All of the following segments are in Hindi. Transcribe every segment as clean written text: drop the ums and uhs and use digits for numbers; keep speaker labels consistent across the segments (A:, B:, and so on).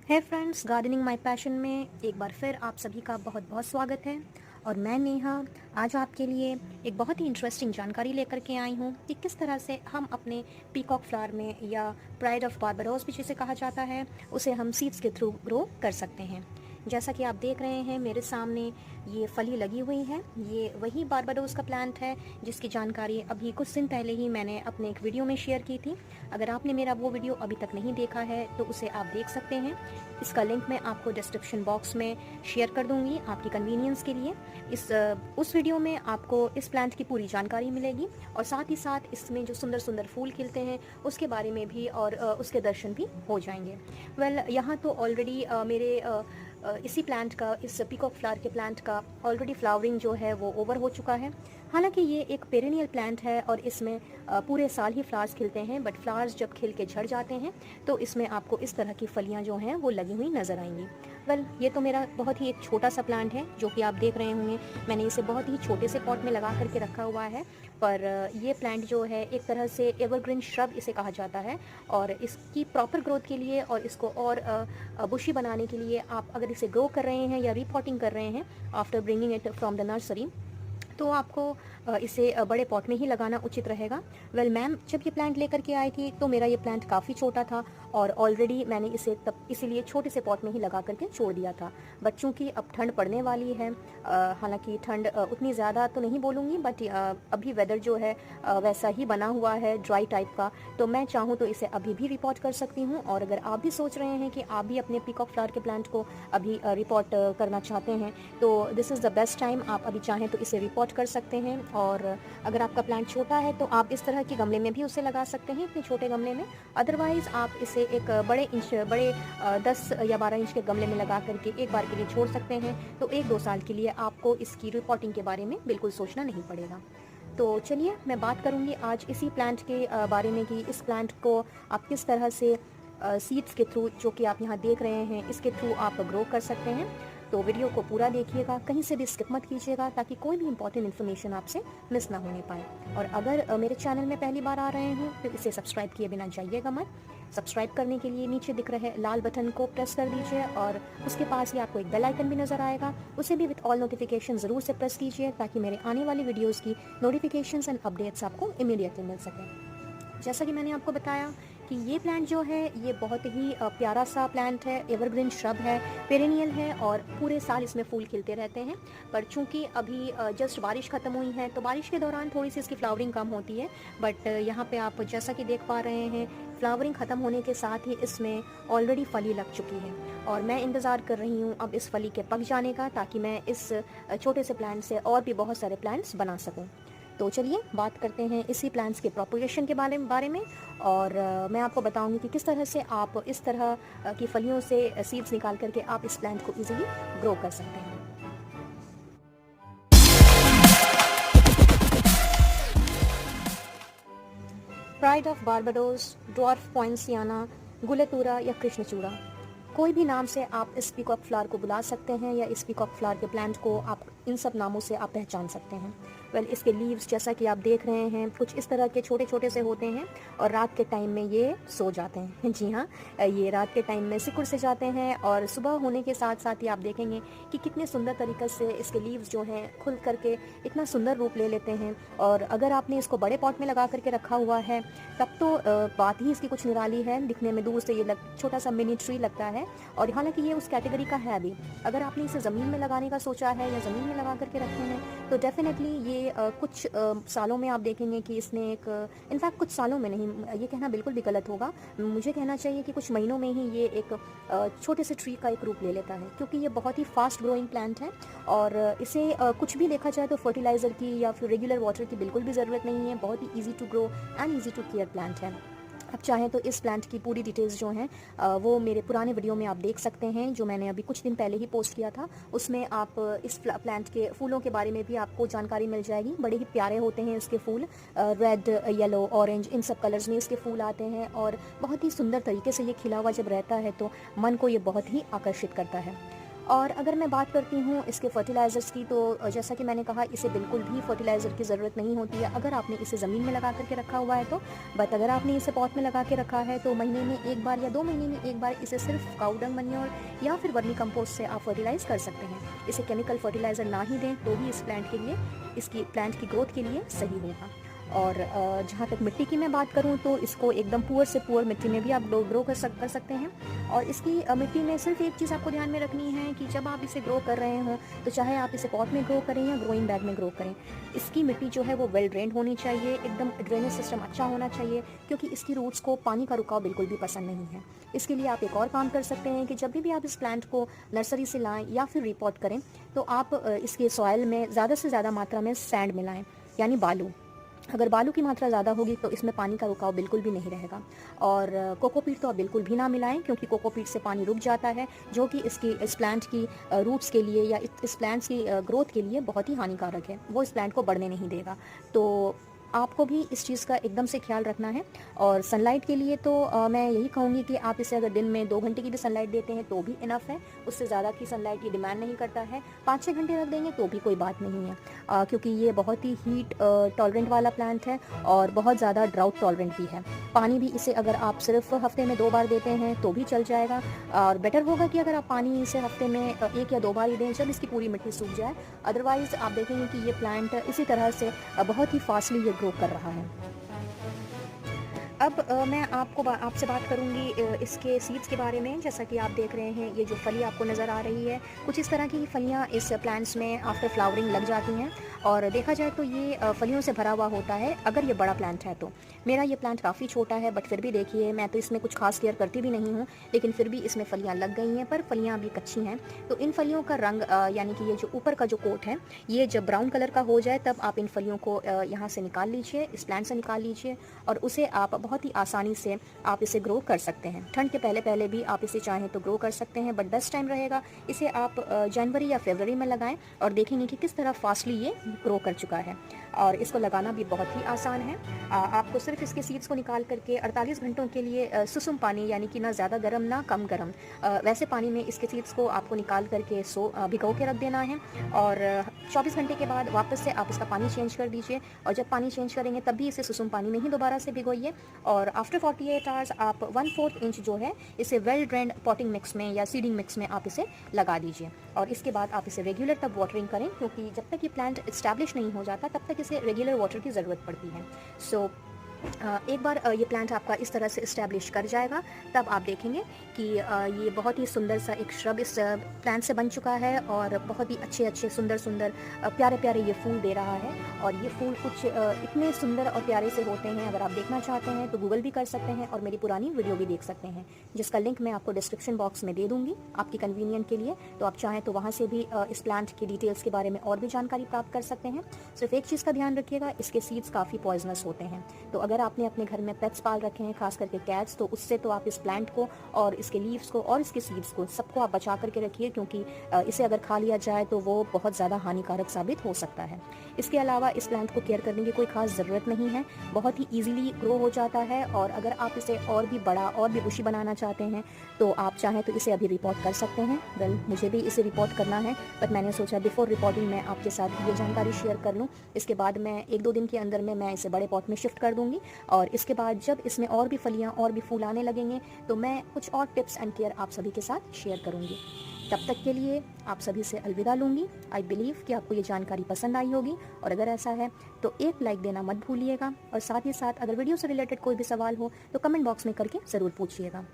A: है फ्रेंड्स, गार्डनिंग माय पैशन में एक बार फिर आप सभी का बहुत बहुत स्वागत है। और मैं नेहा आज आपके लिए एक बहुत ही इंटरेस्टिंग जानकारी लेकर के आई हूँ कि किस तरह से हम अपने पीकॉक फ्लावर में या प्राइड ऑफ बारबाडोस भी जिसे कहा जाता है उसे हम सीड्स के थ्रू ग्रो कर सकते हैं। जैसा कि आप देख रहे हैं मेरे सामने ये फली लगी हुई है, ये वही बारबाडोस का प्लांट है जिसकी जानकारी अभी कुछ दिन पहले ही मैंने अपने एक वीडियो में शेयर की थी। अगर आपने मेरा वो वीडियो अभी तक नहीं देखा है तो उसे आप देख सकते हैं। इसका लिंक मैं आपको डिस्क्रिप्शन बॉक्स में शेयर कर दूंगी आपकी कन्वीनियंस के लिए। उस वीडियो में आपको इस प्लांट की पूरी जानकारी मिलेगी और साथ ही साथ इसमें जो सुंदर सुंदर फूल खिलते हैं उसके बारे में भी और उसके दर्शन भी हो जाएंगे। यहाँ तो ऑलरेडी मेरे इसी प्लांट का, इस पीकॉक फ्लावर के प्लांट का ऑलरेडी फ्लावरिंग जो है वो ओवर हो चुका है। हालांकि ये एक पेरेनियल प्लांट है और इसमें पूरे साल ही फ्लावर्स खिलते हैं, बट फ्लावर्स जब खिल के झड़ जाते हैं तो इसमें आपको इस तरह की फलियां जो हैं वो लगी हुई नज़र आएंगी। ये तो मेरा बहुत ही एक छोटा सा प्लांट है जो कि आप देख रहे होंगे। मैंने इसे बहुत ही छोटे से पॉट में लगा करके रखा हुआ है, पर ये प्लांट जो है एक तरह से एवरग्रीन श्रब इसे कहा जाता है। और इसकी प्रॉपर ग्रोथ के लिए और इसको और बुशी बनाने के लिए आप अगर इसे ग्रो कर रहे हैं या रीपॉटिंग कर रहे हैं after bringing it from the nursery, तो आपको इसे बड़े पॉट में ही लगाना उचित रहेगा। मैम जब ये प्लांट लेकर के आई थी तो मेरा ये प्लांट काफ़ी छोटा था और ऑलरेडी मैंने इसे तब इसीलिए छोटे से पॉट में ही लगा करके छोड़ दिया था। बट चूंकि अब ठंड पड़ने वाली है, हालांकि ठंड उतनी ज़्यादा तो नहीं बोलूँगी, बट अभी वेदर जो है वैसा ही बना हुआ है, ड्राई टाइप का, तो मैं चाहूँ तो इसे अभी भी रिपोर्ट कर सकती हूँ। और अगर आप भी सोच रहे हैं कि आप भी अपने पीकॉक फ्लावर के प्लांट को अभी रिपोर्ट करना चाहते हैं तो this is the best time. आप अभी चाहें तो इसे रिपोर्ट कर सकते हैं। और अगर आपका प्लांट छोटा है तो आप इस तरह के गमले में भी उसे लगा सकते हैं, इतने छोटे गमले में। अदरवाइज आप इसे एक बड़े 10 या 12 इंच के गमले में लगा करके एक बार के लिए छोड़ सकते हैं, तो 1-2 साल के लिए आपको इसकी रिपोर्टिंग के बारे में बिल्कुल सोचना नहीं पड़ेगा। तो चलिए मैं बात करूंगी आज इसी प्लांट के बारे में कि इस प्लांट को आप किस तरह से सीड्स के थ्रू, जो कि आप यहाँ देख रहे हैं, इसके थ्रू आप ग्रो कर सकते हैं। तो वीडियो को पूरा देखिएगा, कहीं से भी स्किप मत कीजिएगा ताकि कोई भी इंपॉर्टेंट इन्फॉर्मेशन आपसे मिस ना होने पाए। और अगर मेरे चैनल में पहली बार आ रहे हैं तो इसे सब्सक्राइब किए बिना जाइएगा मत। सब्सक्राइब करने के लिए नीचे दिख रहे लाल बटन को प्रेस कर दीजिए और उसके पास ही आपको एक बेल आइकन भी नज़र आएगा, उसे भी विद ऑल नोटिफिकेशन ज़रूर से प्रेस कीजिए ताकि मेरे आने वाली वीडियोज़ की नोटिफिकेशंस एंड अपडेट्स आपको इमीडिएटली मिल सकें। जैसा कि मैंने आपको बताया कि ये प्लांट जो है ये बहुत ही प्यारा सा प्लांट है, एवरग्रीन श्रब है, पेरेनियल है और पूरे साल इसमें फूल खिलते रहते हैं। पर चूंकि अभी जस्ट बारिश ख़त्म हुई है तो बारिश के दौरान थोड़ी सी इसकी फ्लावरिंग कम होती है। बट यहाँ पे आप जैसा कि देख पा रहे हैं फ्लावरिंग ख़त्म होने के साथ ही इसमें ऑलरेडी फली लग चुकी है और मैं इंतज़ार कर रही हूँ अब इस फली के पक जाने का, ताकि मैं इस छोटे से प्लांट से और भी बहुत सारे प्लांट्स बना सकूँ। तो चलिए बात करते हैं इसी प्लांट्स के प्रोपगेशन के बारे में। और मैं आपको बताऊंगी कि किस तरह से आप इस तरह की फलियों से सीड्स निकाल करके आप इस प्लांट को इजीली ग्रो कर सकते हैं। प्राइड ऑफ बारबाडोस, ड्वार्फ पॉइंसियाना, गुलेतुरा या कृष्णचूड़ा, कोई भी नाम से आप इस पीकॉक फ्लावर को बुला सकते हैं या इस पीकॉक फ्लावर के प्लांट को आप इन सब नामों से आप पहचान सकते हैं। इसके लीव्स जैसा कि आप देख रहे हैं कुछ इस तरह के छोटे छोटे से होते हैं और रात के टाइम में ये सो जाते हैं। जी हाँ, ये रात के टाइम में सिकुड़ से जाते हैं और सुबह होने के साथ साथ ही आप देखेंगे कि कितने सुंदर तरीके से इसके लीव्स जो हैं खुल करके इतना सुंदर रूप ले लेते हैं। और अगर आपने इसको बड़े पॉट में लगा करके रखा हुआ है तब तो बात ही इसकी कुछ निराली है। दिखने में दूर से ये छोटा सा मिनी ट्री लगता है और हालांकि ये उस कैटेगरी का है भी। अगर आपने इसे ज़मीन में लगाने का सोचा है या ज़मीन में लगा करके रखे हैं तो डेफिनेटली ये कुछ सालों में आप देखेंगे कि इसने इनफैक्ट कुछ सालों में नहीं, ये कहना बिल्कुल भी गलत होगा, मुझे कहना चाहिए कि कुछ महीनों में ही ये एक छोटे से ट्री का एक रूप ले लेता है, क्योंकि ये बहुत ही फास्ट ग्रोइंग प्लांट है। और इसे कुछ भी देखा जाए तो फर्टिलाइज़र की या फिर रेगुलर वाटर की बिल्कुल भी ज़रूरत नहीं है। बहुत ही easy to grow and easy to care plant है। आप चाहें तो इस प्लांट की पूरी डिटेल्स जो हैं वो मेरे पुराने वीडियो में आप देख सकते हैं, जो मैंने अभी कुछ दिन पहले ही पोस्ट किया था। उसमें आप इस प्लांट के फूलों के बारे में भी आपको जानकारी मिल जाएगी। बड़े ही प्यारे होते हैं इसके फूल, रेड, येलो, ऑरेंज, इन सब कलर्स में इसके फूल आते हैं और बहुत ही सुंदर तरीके से ये खिला हुआ जब रहता है तो मन को ये बहुत ही आकर्षित करता है। और अगर मैं बात करती हूँ इसके फर्टिलाइज़र्स की, तो जैसा कि मैंने कहा, इसे बिल्कुल भी फर्टिलाइज़र की ज़रूरत नहीं होती है अगर आपने इसे ज़मीन में लगा करके रखा हुआ है तो। बट अगर आपने इसे पॉट में लगा के रखा है तो महीने में एक बार या 2 महीने में एक बार इसे सिर्फ काऊ डंग मैन्योर या फिर वर्मी कंपोस्ट से आप फर्टिलाइज़ कर सकते हैं। इसे केमिकल फर्टिलाइज़र ना ही दें तो भी इस प्लांट के लिए, इसकी प्लांट की ग्रोथ के लिए सही होगा। और जहाँ तक मिट्टी की मैं बात करूँ तो इसको एकदम पुअर से पुअर मिट्टी में भी आप ग्रो कर सकते हैं। और इसकी मिट्टी में सिर्फ एक चीज़ आपको ध्यान में रखनी है कि जब आप इसे ग्रो कर रहे हों तो चाहे आप इसे पॉट में ग्रो करें या ग्रोइंग बैग में ग्रो करें, इसकी मिट्टी जो है वो वेल ड्रेन्ड होनी चाहिए, एकदम ड्रेनेज सिस्टम अच्छा होना चाहिए, क्योंकि इसकी रूट्स को पानी का रुकाव बिल्कुल भी पसंद नहीं है। इसके लिए आप एक और काम कर सकते हैं कि जब भी आप इस प्लांट को नर्सरी से लाएँ या फिर रिपॉट करें तो आप इसके सॉइल में ज़्यादा से ज़्यादा मात्रा में सैंड मिलाएँ, यानी बालू। अगर बालू की मात्रा ज़्यादा होगी तो इसमें पानी का रुकाव बिल्कुल भी नहीं रहेगा। और कोकोपीट तो आप बिल्कुल भी ना मिलाएं, क्योंकि कोकोपीट से पानी रुक जाता है, जो कि इस प्लांट की रूट्स के लिए या इस प्लांट्स की ग्रोथ के लिए बहुत ही हानिकारक है। वो इस प्लांट को बढ़ने नहीं देगा। तो आपको भी इस चीज़ का एकदम से ख्याल रखना है। और सनलाइट के लिए तो मैं यही कहूँगी कि आप इसे अगर दिन में 2 घंटे की भी सनलाइट देते हैं तो भी इनफ है। उससे ज़्यादा की सनलाइट ये डिमांड नहीं करता है। 5-6 घंटे रख देंगे तो भी कोई बात नहीं है, क्योंकि ये बहुत ही हीट टॉलरेंट वाला प्लांट है और बहुत ज़्यादा ड्राउट टॉलरेंट भी है। पानी भी इसे अगर आप सिर्फ हफ्ते में 2 बार देते हैं तो भी चल जाएगा। और बेटर होगा कि अगर आप पानी इसे हफ्ते में 1 या 2 बार ही दें जब इसकी पूरी मिट्टी सूख जाए। अदरवाइज़ आप देखेंगे कि ये प्लांट इसी तरह से बहुत ही फास्टली ये ग्रो कर रहा है। अब मैं आपसे बात करूंगी इसके सीड्स के बारे में। जैसा कि आप देख रहे हैं, ये जो फली आपको नज़र आ रही है, कुछ इस तरह की फलियां इस प्लांट्स में आफ्टर फ्लावरिंग लग जाती हैं। और देखा जाए तो ये फलियों से भरा हुआ होता है अगर ये बड़ा प्लांट है तो। मेरा ये प्लांट काफ़ी छोटा है, बट फिर भी देखिए, मैं तो इसमें कुछ खास केयर करती भी नहीं हूँ, लेकिन फिर भी इसमें फलियाँ लग गई हैं, पर फलियाँ अभी कच्ची हैं। तो इन फलियों का रंग यानी कि ये जो ऊपर का जो कोट है, ये जब ब्राउन कलर का हो जाए तब आप इन फलियों को यहाँ से निकाल लीजिए, इस प्लांट से निकाल लीजिए, और उसे आप बहुत ही आसानी से आप इसे ग्रो कर सकते हैं। ठंड के पहले भी आप इसे चाहें तो ग्रो कर सकते हैं, बट बेस्ट टाइम रहेगा इसे आप जनवरी या फरवरी में लगाएं और देखेंगे कि किस तरह फास्टली ये ग्रो कर चुका है। और इसको लगाना भी बहुत ही आसान है। आपको सिर्फ इसके सीड्स को निकाल करके 48 घंटों के लिए सुसुम पानी, यानी कि ना ज़्यादा गर्म ना कम गर्म, वैसे पानी में इसके सीड्स को आपको निकाल करके भिगो के रख देना है। और 24 घंटे के बाद वापस से आप इसका पानी चेंज कर दीजिए, और जब पानी चेंज करेंगे तब भी इसे सुसुम पानी में ही दोबारा से भिगोइए। और आफ्टर 48 आवर्स आप 1/4 इंच जो है इसे वेल ड्रेन्ड पॉटिंग मिक्स में या सीडिंग मिक्स में आप इसे लगा दीजिए। और इसके बाद आप इसे रेगुलर तब वाटरिंग करें, क्योंकि जब तक ये प्लांट इस्टेब्लिश नहीं हो जाता तब तक इसे रेगुलर वाटर की ज़रूरत पड़ती है। सो एक बार ये प्लांट आपका इस तरह से इस्टेब्लिश कर जाएगा, तब आप देखेंगे कि ये बहुत ही सुंदर सा एक श्रब इस प्लांट से बन चुका है, और बहुत ही अच्छे सुंदर प्यारे ये फूल दे रहा है। और ये फूल कुछ इतने सुंदर और प्यारे से होते हैं, अगर आप देखना चाहते हैं तो गूगल भी कर सकते हैं और मेरी पुरानी वीडियो भी देख सकते हैं, जिसका लिंक मैं आपको डिस्क्रिप्शन बॉक्स में दे दूँगी आपकी कन्वीनियंट के लिए। तो आप चाहें तो वहाँ से भी इस प्लांट की डिटेल्स के बारे में और भी जानकारी प्राप्त कर सकते हैं। सिर्फ एक चीज़ का ध्यान रखिएगा, इसके सीड्स काफ़ी पॉइजनस होते हैं। तो अगर आपने अपने घर में पेट्स पाल रखे हैं, खास करके कैट्स, तो उससे तो आप इस प्लांट को और इसके लीव्स को और इसके सीड्स को सबको आप बचा करके रखिए, क्योंकि इसे अगर खा लिया जाए तो वो बहुत ज़्यादा हानिकारक साबित हो सकता है। इसके अलावा इस प्लांट को केयर करने की कोई खास ज़रूरत नहीं है, बहुत ही ईजिली ग्रो हो जाता है। और अगर आप इसे और भी बड़ा और भी बुशी बनाना चाहते हैं तो आप चाहें तो इसे अभी रिपोर्ट कर सकते हैं। वेल, मुझे भी इसे रिपोर्ट करना है, बट मैंने सोचा बिफोर रिपोर्टिंग मैं आपके साथ ये जानकारी शेयर कर लूँ। इसके बाद मैं 1-2 दिन के अंदर में मैं इसे बड़े पॉट में शिफ्ट कर दूँगी, और इसके बाद जब इसमें और भी फलियां और भी फूल आने लगेंगे तो मैं कुछ और टिप्स एंड केयर आप सभी के साथ शेयर करूंगी। तब तक के लिए आप सभी से अलविदा लूँगी। आई बिलीव कि आपको ये जानकारी पसंद आई होगी, और अगर ऐसा है तो एक लाइक देना मत भूलिएगा। और साथ ही साथ अगर वीडियो से रिलेटेड कोई भी सवाल हो तो कमेंट बॉक्स में करके ज़रूर पूछिएगा।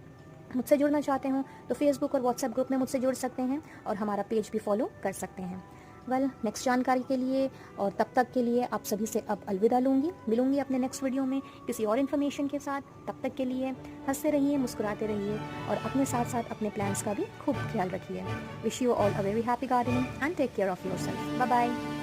A: मुझसे जुड़ना चाहते हो तो फेसबुक और व्हाट्सएप ग्रुप में मुझसे जुड़ सकते हैं, और हमारा पेज भी फॉलो कर सकते हैं। वेल, नेक्स्ट जानकारी के लिए और तब तक के लिए आप सभी से अब अलविदा लूँगी। मिलूंगी अपने नेक्स्ट वीडियो में किसी और इन्फॉर्मेशन के साथ। तब तक के लिए हंसते रहिए, मुस्कुराते रहिए, और अपने साथ साथ अपने प्लान्स का भी खूब ख्याल रखिए। Wish you all a very happy gardening and take care of yourself. Bye bye.